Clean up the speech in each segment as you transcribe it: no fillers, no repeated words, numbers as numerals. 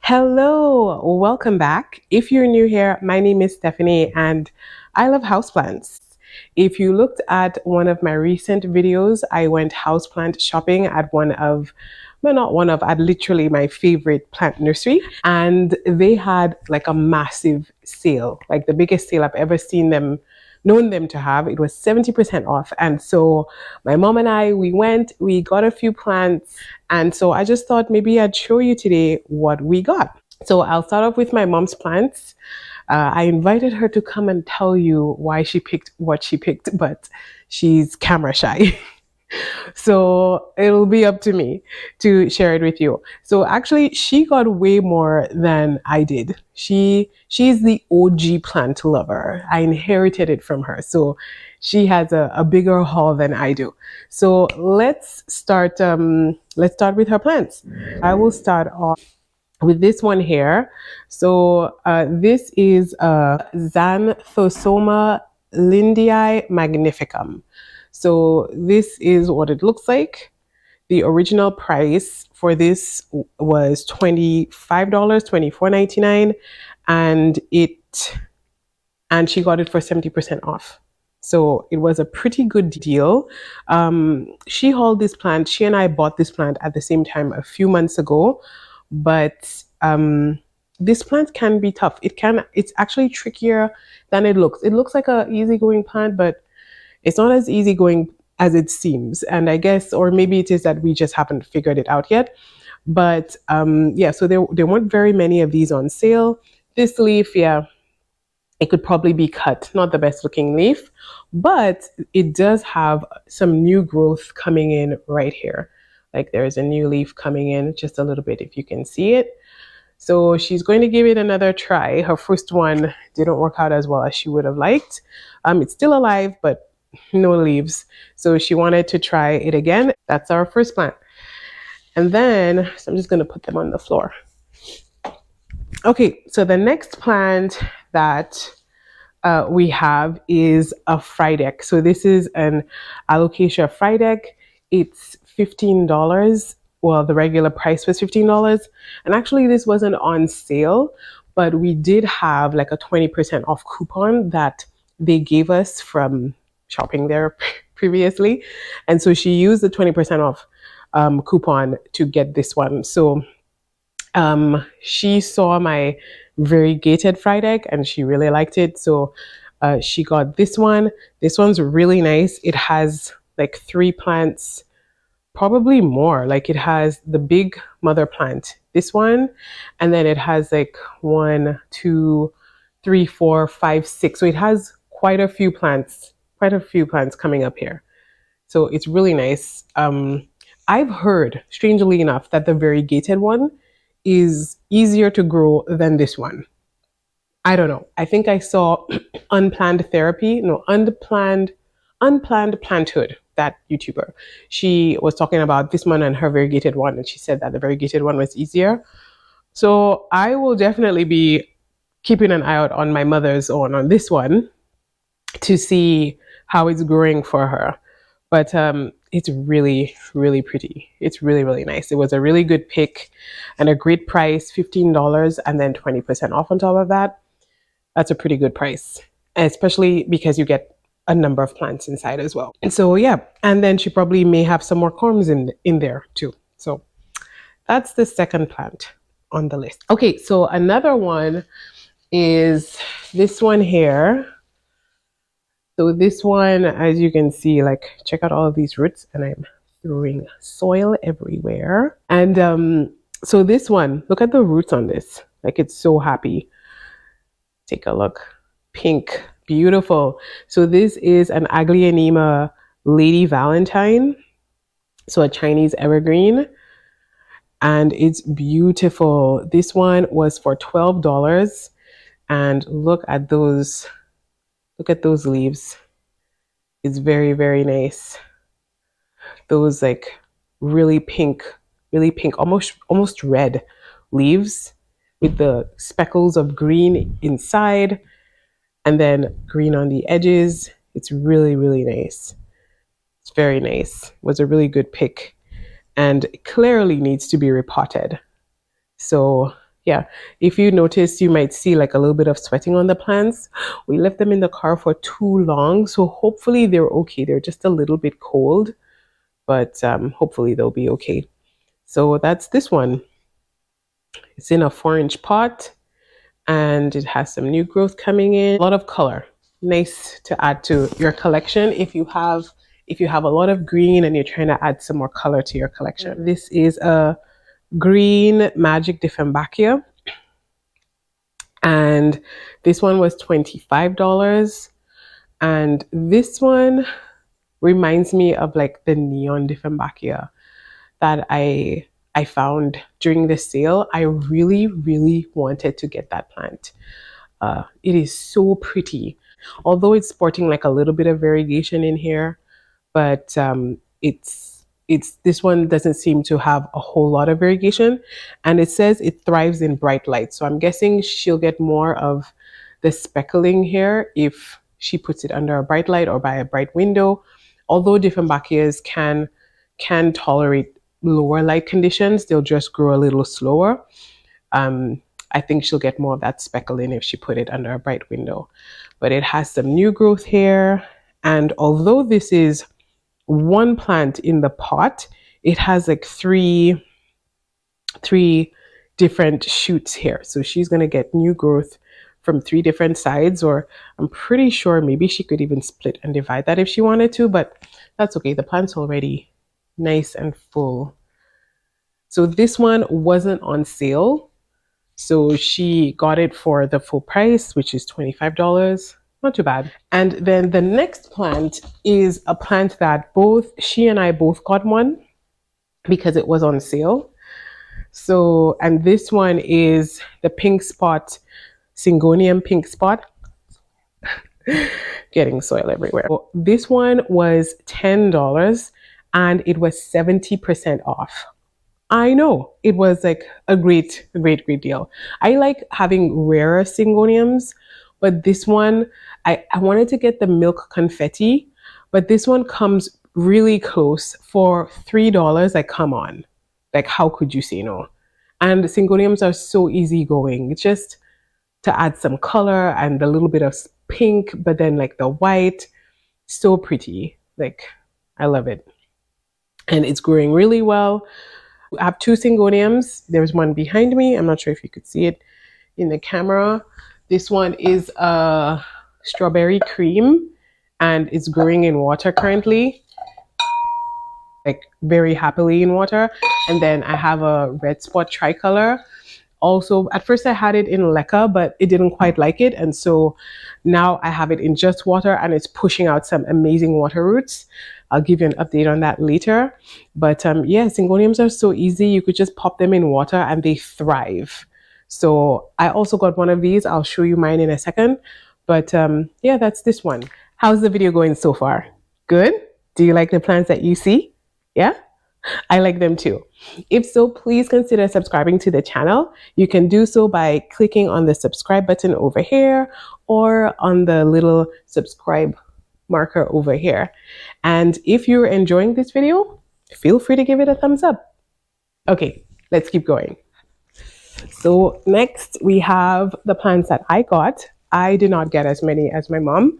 Hello, welcome back. If you're new here, my name is Stephanie and I love houseplants. If you looked at one of my recent videos, I went houseplant shopping at at literally my favorite plant nursery. And they had like a massive sale, like the biggest sale I've ever known them to have. It was 70% off. And so my mom and I, we got a few plants. And so I just thought maybe I'd show you today what we got. So I'll start off with my mom's plants. I invited her to come and tell you why she picked what she picked, but she's camera shy. So it'll be up to me to share it with you. So actually she got way more than I did. She's the OG plant lover. I inherited it from her. So she has a bigger haul than I do. So let's start with her plants. I will start off with this one here. So this is Xanthosoma Lindii Magnificum. So this is what it looks like. The original price for this was $25, $24.99, and she got it for 70% off. So it was a pretty good deal. She hauled this plant. She and I bought this plant at the same time a few months ago, but this plant can be tough. It's actually trickier than it looks. It looks like a easygoing plant, but it's not as easygoing as it seems. And I guess, or maybe it is that we just haven't figured it out yet. But yeah, so there weren't very many of these on sale. This leaf, yeah, it could probably be cut. Not the best looking leaf, but it does have some new growth coming in right here. Like there's a new leaf coming in just a little bit, if you can see it. So she's going to give it another try. Her first one didn't work out as well as she would have liked. It's still alive, but no leaves. So she wanted to try it again. That's our first plant. And then, so I'm just going to put them on the floor. Okay, so the next plant that we have is a friedegg. So this is an Alocasia Frydek. It's $15. Well, the regular price was $15. And actually this wasn't on sale, but we did have like a 20% off coupon that they gave us from shopping there previously. And so she used the 20% off coupon to get this one. So she saw my variegated friedegg and she really liked it. So she got this one. This one's really nice. It has like 3 plants, probably more. Like it has the big mother plant, this one, and then it has like 1, 2, 3, 4, 5, 6. So it has quite a few plants coming up here. So it's really nice. I've heard, strangely enough, that the variegated one is easier to grow than this one. I don't know. I think I saw unplanned planthood, that YouTuber. She was talking about this one and her variegated one, and she said that the variegated one was easier. So I will definitely be keeping an eye out on my mother's own on this one to see how it's growing for her. But it's really, really pretty. It's really, really nice. It was a really good pick and a great price, $15 and then 20% off on top of that. That's a pretty good price, especially because you get a number of plants inside as well. And so, yeah, and then she probably may have some more corms in there too. So that's the second plant on the list. Okay, so another one is this one here. So this one, as you can see, like, check out all of these roots, and I'm throwing soil everywhere. And so this one, look at the roots on this. Like, it's so happy. Take a look. Pink, beautiful. So this is an Aglaonema Lady Valentine. So a Chinese evergreen. And it's beautiful. This one was for $12. And look at those leaves. It's very, very nice. Those like really pink, almost red leaves with the speckles of green inside and then green on the edges. It's really, really nice. It's very nice. It was a really good pick and clearly needs to be repotted. So Yeah, if you notice, you might see like a little bit of sweating on the plants. We left them in the car for too long, so hopefully they're okay. They're just a little bit cold, but hopefully they'll be okay. So that's this one. It's in a 4-inch pot, and it has some new growth coming in. A lot of color, nice to add to your collection if you have a lot of green and you're trying to add some more color to your collection. This is a green magic Diffenbachia, and this one was $25. And this one reminds me of like the neon Diffenbachia that I found during the sale. I really wanted to get that plant. It is so pretty, although it's sporting like a little bit of variegation in here, but it's this one doesn't seem to have a whole lot of variegation, and it says it thrives in bright light. So I'm guessing she'll get more of the speckling here if she puts it under a bright light or by a bright window. Although Diffenbachias can tolerate lower light conditions, they'll just grow a little slower. I think she'll get more of that speckling if she put it under a bright window. But it has some new growth here, and although this is one plant in the pot, it has like three different shoots here. So she's going to get new growth from 3 different sides, or I'm pretty sure maybe she could even split and divide that if she wanted to, but that's okay. The plant's already nice and full. So this one wasn't on sale, so she got it for the full price, which is $25. Not too bad. And then the next plant is a plant that both she and I both got one because it was on sale. So, and this one is the pink spot, Syngonium pink spot. Getting soil everywhere. So this one was $10 and it was 70% off. I know, it was like a great deal. I like having rarer Syngoniums, but this one, I wanted to get the milk confetti, but this one comes really close for $3. Like, come on. Like, how could you say no? And the Syngoniums are so easygoing. It's just to add some color and a little bit of pink, but then like the white. So pretty. Like, I love it. And it's growing really well. I have 2 Syngoniums. There's one behind me. I'm not sure if you could see it in the camera. This one is a strawberry cream and it's growing in water currently, like very happily in water. And then I have a red spot tricolor. Also, at first I had it in leca, but it didn't quite like it. And so now I have it in just water and it's pushing out some amazing water roots. I'll give you an update on that later. But yeah, Syngoniums are so easy. You could just pop them in water and they thrive. So I also got one of these. I'll show you mine in a second. But yeah, that's this one. How's the video going so far? Good? Do you like the plants that you see? Yeah? I like them too. If so, please consider subscribing to the channel. You can do so by clicking on the subscribe button over here or on the little subscribe marker over here. And if you're enjoying this video, feel free to give it a thumbs up. Okay, let's keep going. So next we have the plants that I got. I did not get as many as my mom,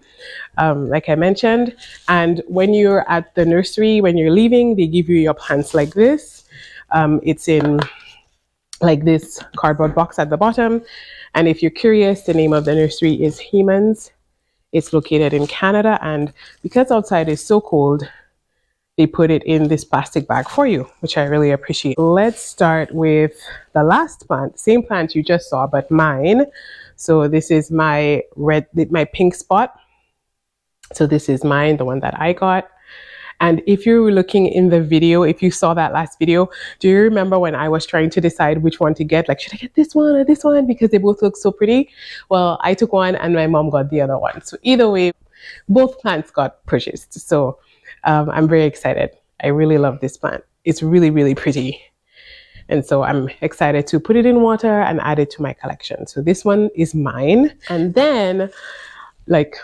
like I mentioned. And when you're at the nursery, when you're leaving, they give you your plants like this. It's in like this cardboard box at the bottom. And if you're curious, the name of the nursery is Hemans. It's located in Canada. And because outside is so cold, they put it in this plastic bag for you, which I really appreciate. Let's start with the last plant, same plant you just saw, but mine. So this is my pink spot. So this is mine, the one that I got. And if you were looking in the video, if you saw that last video, do you remember when I was trying to decide which one to get? Like, should I get this one or this one? Because they both look so pretty. Well, I took one and my mom got the other one. So either way, both plants got purchased. So I'm very excited. I really love this plant. It's really pretty. And so I'm excited to put it in water and add it to my collection. So this one is mine. And then, like,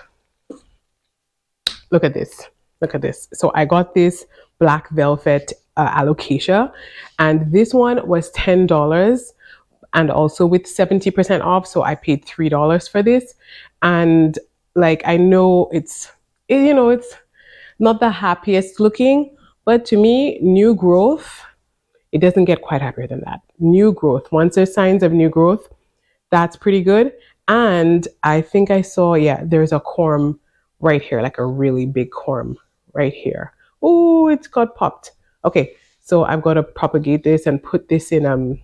look at this. Look at this. So I got this black velvet Alocasia, and this one was $10. and also with 70% off. So I paid $3 for this. And like, I know it's not the happiest looking, but to me, new growth, it doesn't get quite happier than that. New growth, once there's signs of new growth, that's pretty good. And I think I saw, yeah, there's a corm right here, like a really big corm right here. Oh, it's got popped. Okay, so I've got to propagate this and put this in,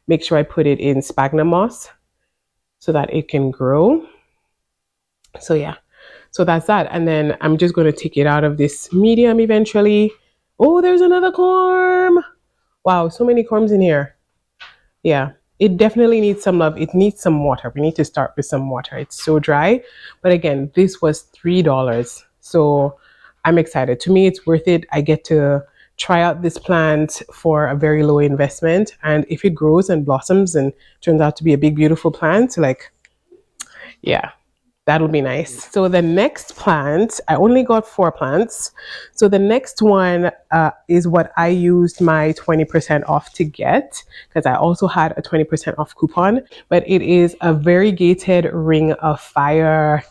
make sure I put it in sphagnum moss so that it can grow. So yeah, so that's that. And then I'm just going to take it out of this medium eventually. Oh, there's another corm. Wow, so many corms in here. Yeah, it definitely needs some love. It needs some water. We need to start with some water. It's so dry. But again, this was $3. So I'm excited. To me, it's worth it. I get to try out this plant for a very low investment. And if it grows and blossoms and turns out to be a big, beautiful plant, like, yeah, that'll be nice. So the next plant, I only got 4 plants. So the next one is what I used my 20% off to get, because I also had a 20% off coupon, but it is a variegated ring of fire.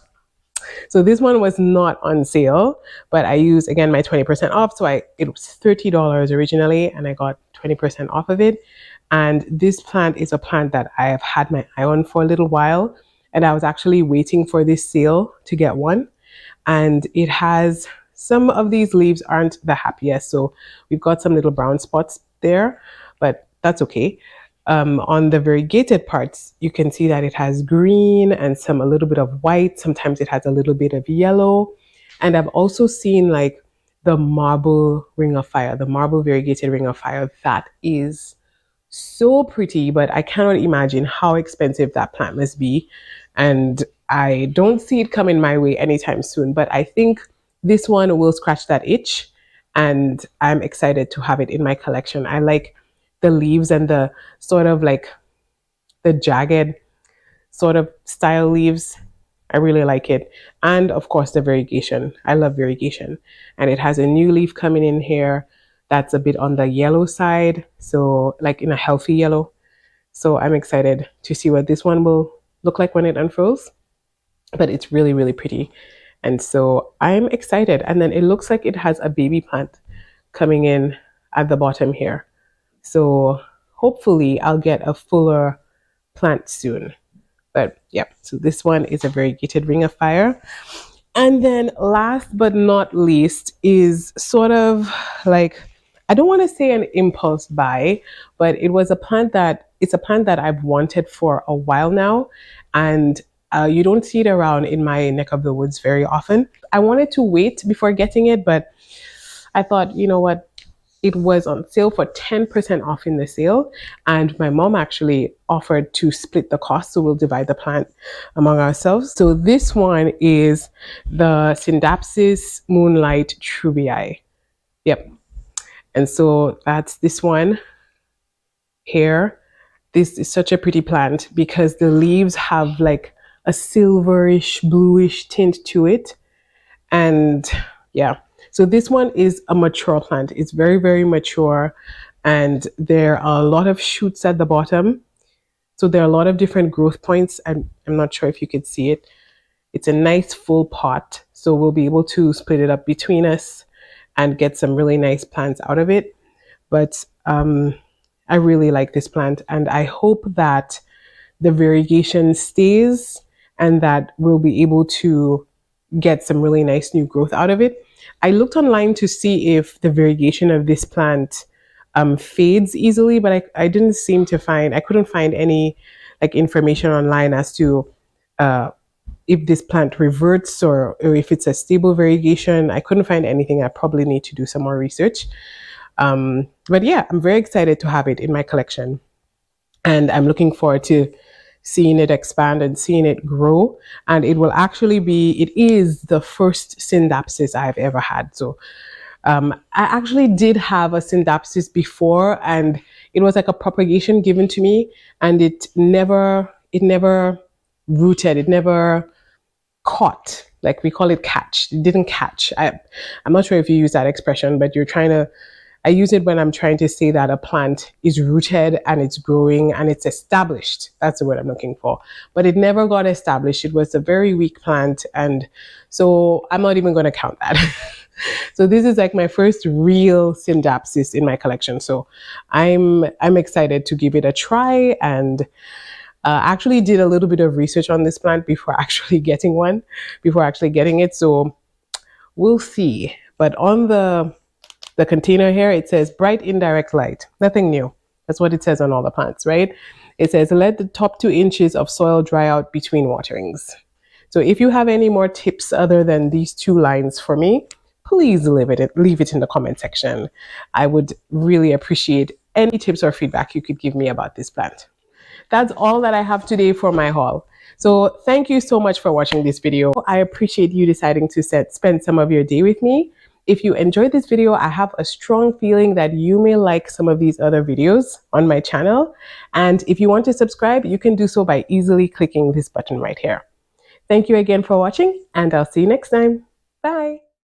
So this one was not on sale, but I used, again, my 20% off. So it was $30 originally, and I got 20% off of it. And this plant is a plant that I have had my eye on for a little while. And I was actually waiting for this sale to get one. And it has, some of these leaves aren't the happiest. So we've got some little brown spots there, but that's okay. On the variegated parts, you can see that it has green and a little bit of white. Sometimes it has a little bit of yellow. And I've also seen like the marble ring of fire, the marble variegated ring of fire. That is so pretty, but I cannot imagine how expensive that plant must be. And I don't see it coming my way anytime soon, but I think this one will scratch that itch, and I'm excited to have it in my collection. I like the leaves and the sort of like the jagged sort of style leaves. I really like it. And of course the variegation. I love variegation. And it has a new leaf coming in here that's a bit on the yellow side, so like in a healthy yellow. So I'm excited to see what this one will look like when it unfurls, but it's really, really pretty. And so I'm excited. And then it looks like it has a baby plant coming in at the bottom here. So hopefully I'll get a fuller plant soon. But yeah, so this one is a variegated ring of fire. And then last but not least is sort of like, I don't want to say an impulse buy, but it was it's a plant that I've wanted for a while now. And you don't see it around in my neck of the woods very often. I wanted to wait before getting it, but I thought, you know what? It was on sale for 10% off in the sale. And my mom actually offered to split the cost. So we'll divide the plant among ourselves. So this one is the Scindapsus Moonlight Treubii. Yep. And so that's this one here. This is such a pretty plant because the leaves have like a silverish, bluish tint to it. And yeah, so this one is a mature plant. It's very, very mature. And there are a lot of shoots at the bottom. So there are a lot of different growth points. I'm not sure if you could see it. It's a nice full pot. So we'll be able to split it up between us and get some really nice plants out of it. But I really like this plant, and I hope that the variegation stays and that we'll be able to get some really nice new growth out of it. I looked online to see if the variegation of this plant fades easily, but I couldn't find any like information online as to if this plant reverts or if it's a stable variegation. I couldn't find anything. I probably need to do some more research. But yeah, I'm very excited to have it in my collection, and I'm looking forward to seeing it expand and seeing it grow. And it is the first Scindapsus I've ever had. So I actually did have a Scindapsus before, and it was like a propagation given to me, and it never rooted, it never caught. Like we call it catch. It didn't catch. I'm not sure if you use that expression, but you're trying to, I use it when I'm trying to say that a plant is rooted and it's growing and it's established. That's the word I'm looking for. But it never got established. It was a very weak plant. And so I'm not even going to count that. So this is like my first real Scindapsus in my collection. So I'm excited to give it a try, and actually did a little bit of research on this plant before actually getting it. So we'll see. But on the container here, it says bright indirect light. Nothing new. That's what it says on all the plants, right? It says let the top 2 inches of soil dry out between waterings. So if you have any more tips other than these 2 lines for me, please leave it in the comment section. I would really appreciate any tips or feedback you could give me about this plant. That's all that I have today for my haul. So thank you so much for watching this video. I appreciate you deciding to spend some of your day with me. If you enjoyed this video, I have a strong feeling that you may like some of these other videos on my channel. And if you want to subscribe, you can do so by easily clicking this button right here. Thank you again for watching, and I'll see you next time. Bye.